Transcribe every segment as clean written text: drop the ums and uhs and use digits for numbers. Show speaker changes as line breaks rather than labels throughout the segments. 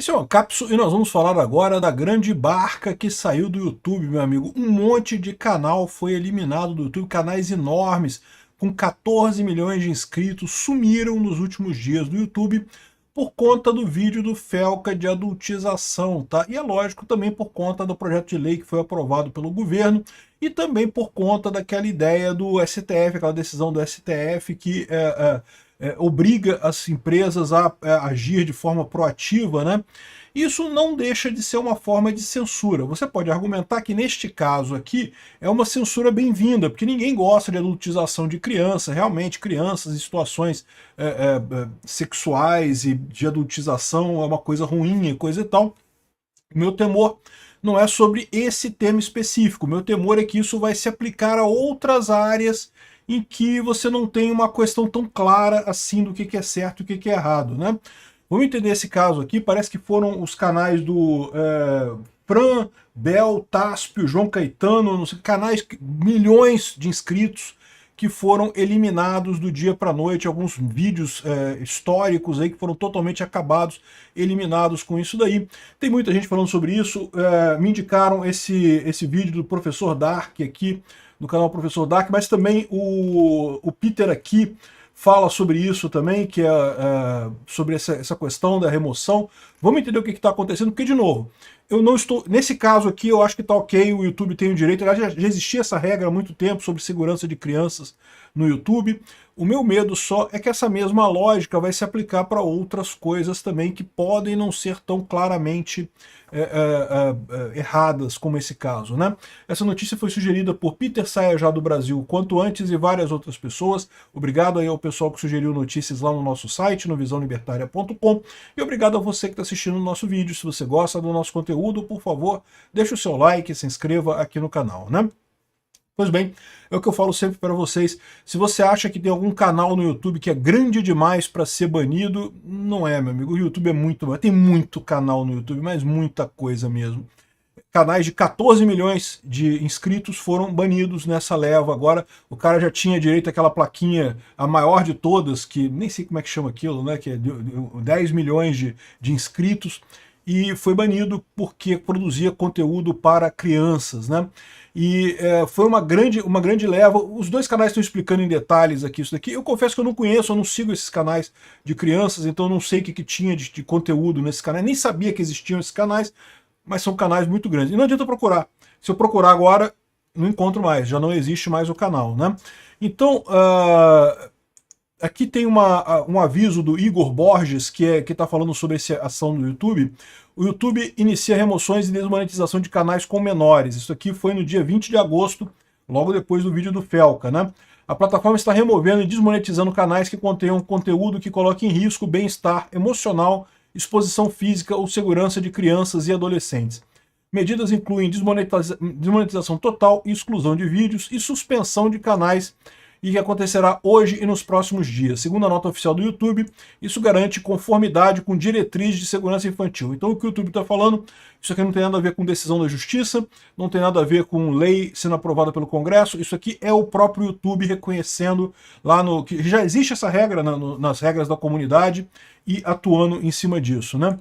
Esse é o Capsule e nós vamos falar agora da grande barca que saiu do YouTube, meu amigo. Um monte de canal foi eliminado do YouTube, canais enormes, com 14 milhões de inscritos, sumiram nos últimos dias do YouTube por conta do vídeo do Felca de adultização, tá? E é lógico também por conta do projeto de lei que foi aprovado pelo governo e também por conta daquela ideia do STF, aquela decisão do STF que obriga as empresas a agir de forma proativa, né? Isso não deixa de ser uma forma de censura. Você pode argumentar que neste caso aqui é uma censura bem-vinda, porque ninguém gosta de adultização de criança, realmente crianças em situações sexuais e de adultização é uma coisa ruim e coisa e tal. O meu temor não é sobre esse tema específico, o meu temor é que isso vai se aplicar a outras áreas em que você não tem uma questão tão clara assim do que é certo e o que é errado, né? Vamos entender esse caso aqui, parece que foram os canais do Fran, Bel, Táspio, João Caetano, não sei, canais, milhões de inscritos que foram eliminados do dia para a noite, alguns vídeos históricos aí que foram totalmente acabados, eliminados com isso daí. Tem muita gente falando sobre isso, me indicaram esse vídeo do Professor Dark aqui, do canal Professor Dark, mas também o Peter aqui fala sobre isso também, que é sobre essa questão da remoção. Vamos entender o que está acontecendo, porque, de novo, eu não estou... Nesse caso aqui, eu acho que está ok, o YouTube tem o direito. Aliás, já existia essa regra há muito tempo sobre segurança de crianças no YouTube. O meu medo só é que essa mesma lógica vai se aplicar para outras coisas também que podem não ser tão claramente erradas como esse caso, né? Essa notícia foi sugerida por Peter Saia já do Brasil, quanto antes, e várias outras pessoas. Obrigado aí ao pessoal que sugeriu notícias lá no nosso site, no visãolibertaria.com, e obrigado a você que está assistindo o nosso vídeo. Se você gosta do nosso conteúdo, por favor, deixe o seu like, se inscreva aqui no canal, né? Pois bem, é o que eu falo sempre para vocês, se você acha que tem algum canal no YouTube que é grande demais para ser banido, não é, meu amigo, o YouTube é muito, tem muito canal no YouTube, mas muita coisa mesmo. Canais de 14 milhões de inscritos foram banidos nessa leva. Agora o cara já tinha direito àquela plaquinha, a maior de todas, que nem sei como é que chama aquilo, né? Que é 10 milhões de inscritos, e foi banido porque produzia conteúdo para crianças, né? E foi uma grande leva. Os dois canais estão explicando em detalhes aqui isso daqui. Eu confesso que eu não conheço, eu não sigo esses canais de crianças, então eu não sei o que tinha de conteúdo nesses canais, nem sabia que existiam esses canais, mas são canais muito grandes. E não adianta procurar. Se eu procurar agora, não encontro mais, já não existe mais o canal, né? Então, aqui tem um aviso do Igor Borges, que está falando sobre essa ação do YouTube. O YouTube inicia remoções e desmonetização de canais com menores. Isso aqui foi no dia 20 de agosto, logo depois do vídeo do Felca, né? A plataforma está removendo e desmonetizando canais que contenham conteúdo que coloque em risco o bem-estar emocional, exposição física ou segurança de crianças e adolescentes. Medidas incluem desmonetização total e exclusão de vídeos e suspensão de canais, e que acontecerá hoje e nos próximos dias. Segundo a nota oficial do YouTube, isso garante conformidade com diretrizes de segurança infantil. Então o que o YouTube está falando, isso aqui não tem nada a ver com decisão da justiça, não tem nada a ver com lei sendo aprovada pelo Congresso, isso aqui é o próprio YouTube reconhecendo lá que já existe essa regra nas regras da comunidade e atuando em cima disso, né?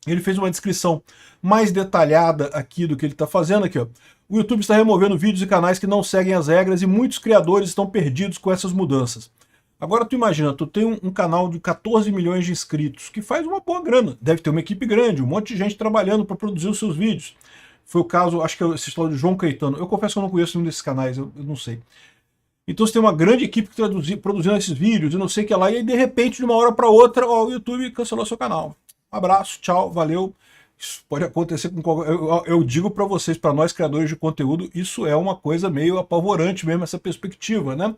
Ele fez uma descrição mais detalhada aqui do que ele está fazendo aqui, ó. O YouTube está removendo vídeos e canais que não seguem as regras e muitos criadores estão perdidos com essas mudanças. Agora tu imagina, tu tem um canal de 14 milhões de inscritos, que faz uma boa grana, deve ter uma equipe grande, um monte de gente trabalhando para produzir os seus vídeos. Foi o caso, acho que é essa história do João Caetano. Eu confesso que eu não conheço nenhum desses canais, eu não sei. Então você tem uma grande equipe produzindo esses vídeos, e não sei o que lá, e aí de repente, de uma hora para outra, ó, o YouTube cancelou seu canal. Um abraço, tchau, valeu. Isso pode acontecer com qualquer... Eu digo para vocês, para nós criadores de conteúdo, isso é uma coisa meio apavorante mesmo, essa perspectiva, né?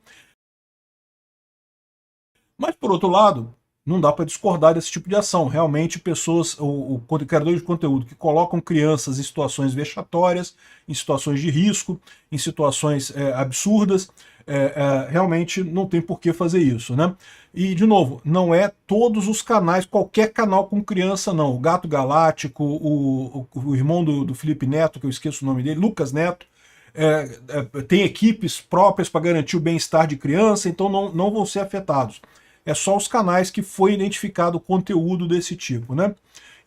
Mas, por outro lado, não dá para discordar desse tipo de ação. Realmente, pessoas, criadores de conteúdo que colocam crianças em situações vexatórias, em situações de risco, em situações absurdas, realmente não tem por que fazer isso, né? E, de novo, não é todos os canais, qualquer canal com criança, não. O Gato Galáctico, o irmão do Felipe Neto, que eu esqueço o nome dele, Lucas Neto, tem equipes próprias para garantir o bem-estar de criança, então não vão ser afetados. É só os canais que foi identificado conteúdo desse tipo, né?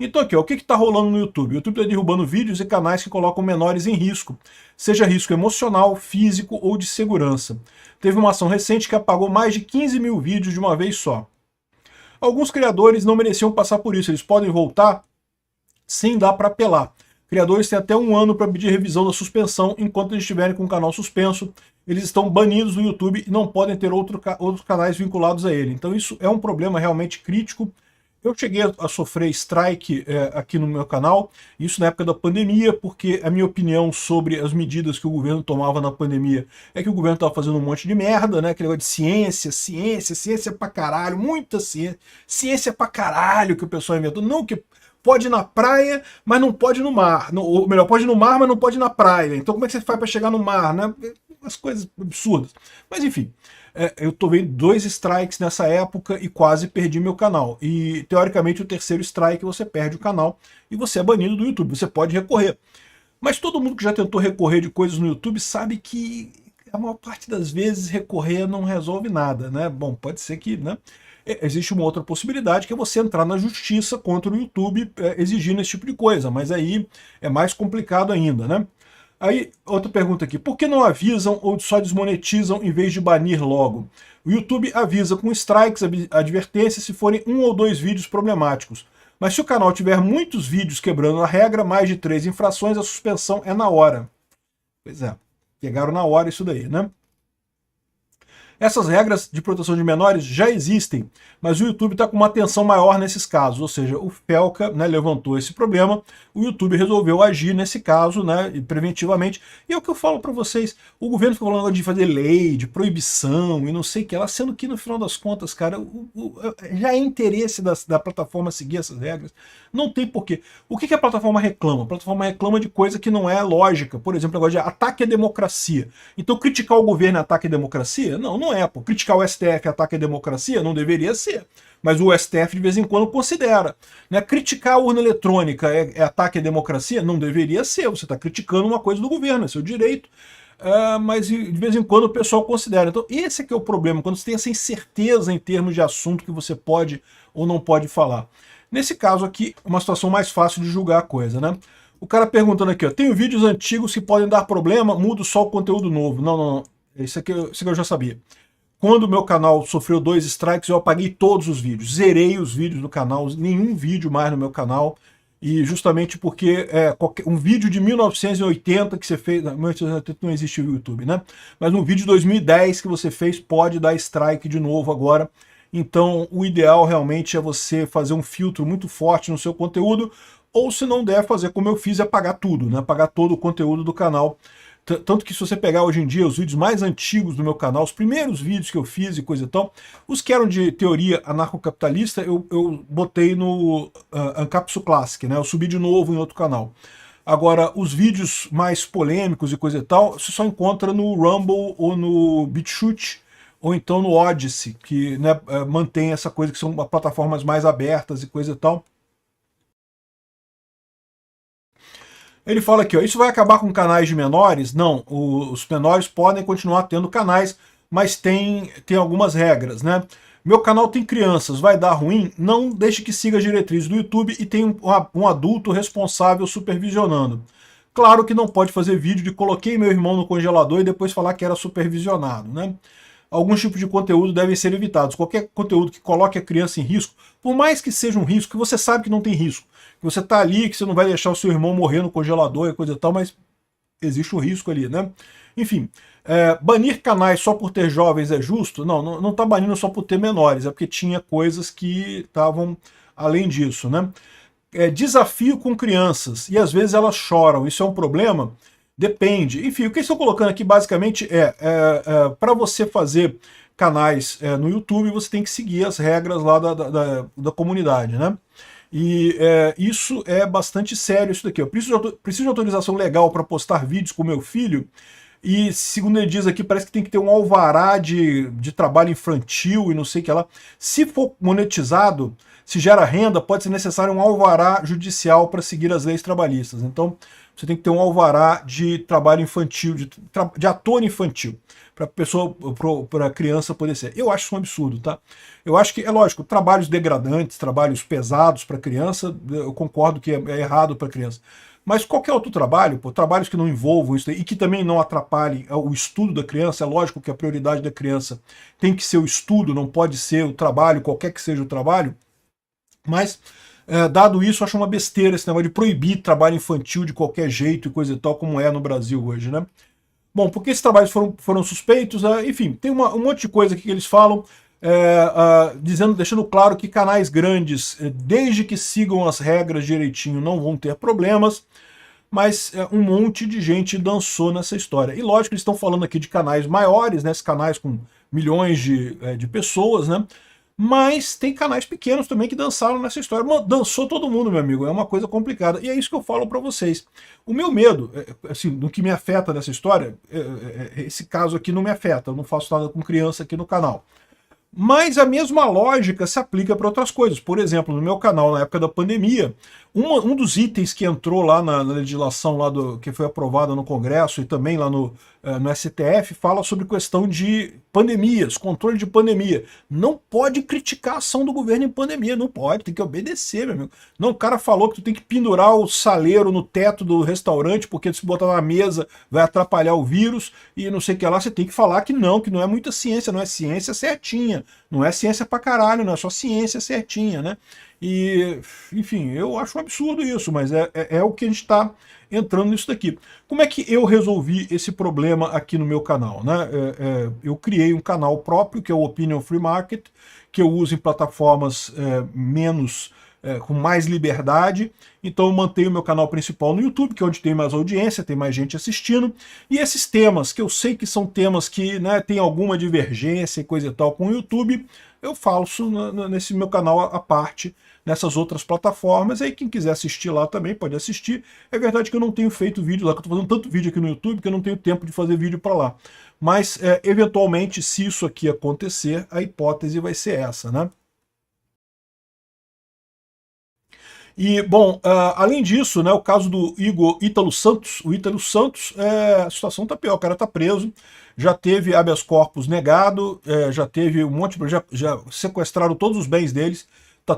Então aqui, ó, o que está rolando no YouTube? O YouTube está derrubando vídeos e canais que colocam menores em risco, seja risco emocional, físico ou de segurança. Teve uma ação recente que apagou mais de 15 mil vídeos de uma vez só. Alguns criadores não mereciam passar por isso, eles podem voltar sem dar para apelar. Criadores têm até um ano para pedir revisão da suspensão enquanto eles estiverem com o canal suspenso. Eles estão banidos do YouTube e não podem ter outros canais vinculados a ele. Então isso é um problema realmente crítico. Eu cheguei a sofrer strike aqui no meu canal, isso na época da pandemia, porque a minha opinião sobre as medidas que o governo tomava na pandemia é que o governo estava fazendo um monte de merda, né? Aquele negócio de ciência pra caralho, muita ciência pra caralho que o pessoal inventou. Não, que pode ir na praia, mas não pode ir no mar. Ou melhor, pode ir no mar, mas não pode ir na praia. Então como é que você faz para chegar no mar, né? As coisas absurdas. Mas enfim, eu tomei 2 strikes nessa época e quase perdi meu canal. E teoricamente o terceiro strike você perde o canal e você é banido do YouTube. Você pode recorrer. Mas todo mundo que já tentou recorrer de coisas no YouTube sabe que a maior parte das vezes recorrer não resolve nada, né? Bom, pode ser que, né? Existe uma outra possibilidade, que é você entrar na justiça contra o YouTube exigindo esse tipo de coisa, mas aí é mais complicado ainda, né? Aí, outra pergunta aqui, por que não avisam ou só desmonetizam em vez de banir logo? O YouTube avisa com strikes, advertências, se forem 1 ou 2 vídeos problemáticos. Mas se o canal tiver muitos vídeos quebrando a regra, mais de 3 infrações, a suspensão é na hora. Pois é, pegaram na hora isso daí, né? Essas regras de proteção de menores já existem, mas o YouTube está com uma atenção maior nesses casos, ou seja, o Felca, né, levantou esse problema, o YouTube resolveu agir nesse caso, né, preventivamente, e é o que eu falo para vocês, o governo fica falando de fazer lei, de proibição e não sei o que lá, sendo que no final das contas, cara, já é interesse da plataforma seguir essas regras, não tem porquê. O que a plataforma reclama? A plataforma reclama de coisa que não é lógica, por exemplo, negócio de ataque à democracia. Então criticar o governo é ataque à democracia? Não é, pô. Criticar o STF é ataque à democracia? Não deveria ser. Mas o STF de vez em quando considera. Né? Criticar a urna eletrônica é ataque à democracia? Não deveria ser. Você está criticando uma coisa do governo, é seu direito. Mas de vez em quando o pessoal considera. Então esse é que é o problema, quando você tem essa incerteza em termos de assunto que você pode ou não pode falar. Nesse caso aqui, é uma situação mais fácil de julgar a coisa, né? O cara perguntando aqui, ó, tenho vídeos antigos que podem dar problema, mudo só o conteúdo novo. Não. Isso aqui eu já sabia. Quando o meu canal sofreu 2 strikes, eu apaguei todos os vídeos. Zerei os vídeos do canal, nenhum vídeo mais no meu canal. E justamente porque um vídeo de 1980 que você fez... 1980 não existe o YouTube, né? Mas um vídeo de 2010 que você fez pode dar strike de novo agora. Então o ideal realmente é você fazer um filtro muito forte no seu conteúdo, ou se não der, fazer como eu fiz, é apagar tudo, né? Apagar todo o conteúdo do canal. Tanto que se você pegar hoje em dia os vídeos mais antigos do meu canal, os primeiros vídeos que eu fiz e coisa e tal, os que eram de teoria anarcocapitalista, eu botei no Ancapsu Classic, né? Eu subi de novo em outro canal. Agora, os vídeos mais polêmicos e coisa e tal, você só encontra no Rumble ou no BitChute, ou então no Odyssey, que, né, mantém essa coisa que são plataformas mais abertas e coisa e tal. Ele fala aqui, ó, isso vai acabar com canais de menores? Não, os menores podem continuar tendo canais, mas tem algumas regras, né? Meu canal tem crianças, vai dar ruim? Não, deixe que siga as diretrizes do YouTube e tem um adulto responsável supervisionando. Claro que não pode fazer vídeo de coloquei meu irmão no congelador e depois falar que era supervisionado, né? Alguns tipos de conteúdo devem ser evitados. Qualquer conteúdo que coloque a criança em risco, por mais que seja um risco, que você sabe que não tem risco, que você está ali, que você não vai deixar o seu irmão morrer no congelador e coisa e tal, mas existe um risco ali, né? Enfim, banir canais só por ter jovens é justo? Não está banindo só por ter menores, é porque tinha coisas que estavam além disso, né? Desafio com crianças, e às vezes elas choram, isso é um problema? Depende. Enfim, o que eu estou colocando aqui basicamente para você fazer canais no YouTube, você tem que seguir as regras lá da comunidade, né? E isso é bastante sério, isso daqui. Eu preciso de autorização legal para postar vídeos com meu filho, e segundo ele diz aqui, parece que tem que ter um alvará de trabalho infantil e não sei o que lá. Se for monetizado, se gera renda, pode ser necessário um alvará judicial para seguir as leis trabalhistas. Então, você tem que ter um alvará de trabalho infantil, de ator infantil, para a criança poder ser. Eu acho isso um absurdo, tá? Eu acho que, é lógico, trabalhos degradantes, trabalhos pesados para criança, eu concordo que é errado para criança. Mas qualquer outro trabalho, pô, trabalhos que não envolvam isso e que também não atrapalhem o estudo da criança, é lógico que a prioridade da criança tem que ser o estudo, não pode ser o trabalho, qualquer que seja o trabalho, mas dado isso, eu acho uma besteira esse negócio de proibir trabalho infantil de qualquer jeito e coisa e tal, como é no Brasil hoje, né? Bom, porque esses trabalhos foram suspeitos, enfim, tem um monte de coisa aqui que eles falam, deixando claro que canais grandes, desde que sigam as regras direitinho, não vão ter problemas, mas um monte de gente dançou nessa história. E lógico, eles estão falando aqui de canais maiores, né, esses canais com milhões de pessoas, né? Mas tem canais pequenos também que dançaram nessa história. Dançou todo mundo, meu amigo, é uma coisa complicada. E é isso que eu falo para vocês. O meu medo, assim, do que me afeta nessa história, esse caso aqui não me afeta, eu não faço nada com criança aqui no canal. Mas a mesma lógica se aplica para outras coisas. Por exemplo, no meu canal, na época da pandemia, um dos itens que entrou lá na legislação lá que foi aprovada no Congresso e também lá no STF fala sobre questão de pandemias, controle de pandemia. Não pode criticar a ação do governo em pandemia, não pode, tem que obedecer, meu amigo. Não, o cara falou que tu tem que pendurar o saleiro no teto do restaurante porque se botar na mesa vai atrapalhar o vírus e não sei o que lá, você tem que falar que não é muita ciência, não é ciência certinha, não é ciência pra caralho, não é só ciência certinha, né? E, enfim, eu acho um absurdo isso, mas é o que a gente está entrando nisso daqui. Como é que eu resolvi esse problema aqui no meu canal, né? Eu criei um canal próprio, que é o Opinion Free Market, que eu uso em plataformas com mais liberdade. Então eu mantenho o meu canal principal no YouTube, que é onde tem mais audiência, tem mais gente assistindo. E esses temas, que eu sei que são temas que, né, tem alguma divergência e coisa e tal com o YouTube, eu faço nesse meu canal à parte, nessas outras plataformas. Aí quem quiser assistir lá também pode assistir. É verdade que eu não tenho feito vídeo lá, que eu estou fazendo tanto vídeo aqui no YouTube que eu não tenho tempo de fazer vídeo para lá. Mas, eventualmente, se isso aqui acontecer, a hipótese vai ser essa, né? E, bom, além disso, né, o caso do Ítalo Santos, a situação tá pior, o cara tá preso, já teve habeas corpus negado, já teve um monte de... Já sequestraram todos os bens deles,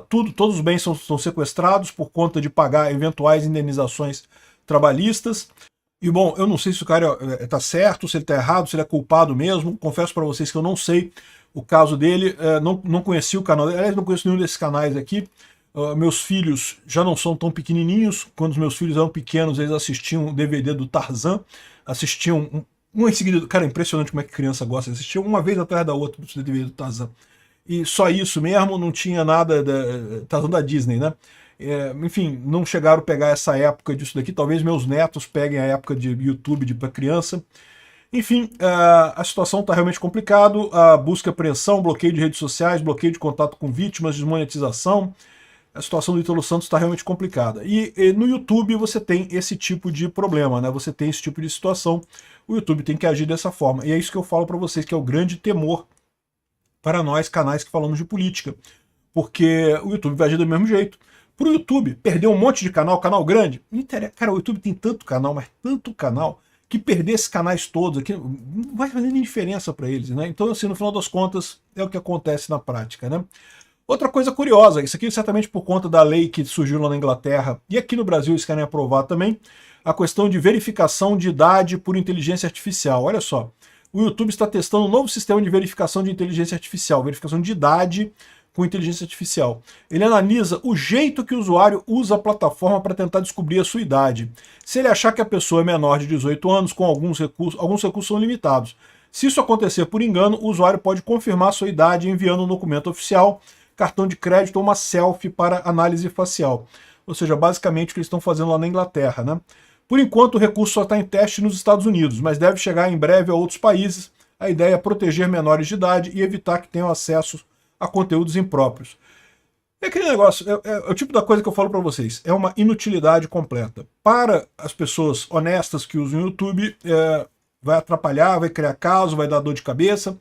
todos os bens são sequestrados por conta de pagar eventuais indenizações trabalhistas. E, bom, eu não sei se o cara tá certo, se ele tá errado, se ele é culpado mesmo, confesso para vocês que eu não sei o caso dele, não conheci o canal dele, aliás, não conheço nenhum desses canais aqui. Meus filhos já não são tão pequenininhos. Quando os meus filhos eram pequenos, eles assistiam o DVD do Tarzan, assistiam um em seguida. Cara, é impressionante como é que criança gosta de assistir uma vez atrás da outra do DVD do Tarzan. E só isso mesmo, não tinha nada Tarzan da Disney, né? Enfim, não chegaram a pegar essa época disso daqui. Talvez meus netos peguem a época de YouTube para criança. Enfim, a situação está realmente complicada. A busca e apreensão, bloqueio de redes sociais, bloqueio de contato com vítimas, desmonetização. A situação do Ítalo Santos está realmente complicada. E no YouTube você tem esse tipo de problema, né? Você tem esse tipo de situação. O YouTube tem que agir dessa forma. E é isso que eu falo para vocês, que é o grande temor para nós, canais que falamos de política. Porque o YouTube vai agir do mesmo jeito. Para o YouTube perder um monte de canal grande, não interessa. Cara, o YouTube tem tanto canal, mas tanto canal, que perder esses canais todos aqui não vai fazer nem diferença para eles, né? Então, assim, no final das contas, é o que acontece na prática, né? Outra coisa curiosa, isso aqui certamente por conta da lei que surgiu lá na Inglaterra e aqui no Brasil eles querem aprovar também, a questão de verificação de idade por inteligência artificial. Olha só, o YouTube está testando um novo sistema de verificação de inteligência artificial, verificação de idade com inteligência artificial. Ele analisa o jeito que o usuário usa a plataforma para tentar descobrir a sua idade. Se ele achar que a pessoa é menor de 18 anos, com alguns recursos são limitados. Se isso acontecer por engano, o usuário pode confirmar sua idade enviando um documento oficial, cartão de crédito ou uma selfie para análise facial. Ou seja, basicamente o que eles estão fazendo lá na Inglaterra, né? Por enquanto o recurso só está em teste nos Estados Unidos, mas deve chegar em breve a outros países. A ideia é proteger menores de idade e evitar que tenham acesso a conteúdos impróprios. É aquele negócio, é o tipo da coisa que eu falo para vocês, é uma inutilidade completa. Para as pessoas honestas que usam o YouTube, vai atrapalhar, vai criar caso, vai dar dor de cabeça.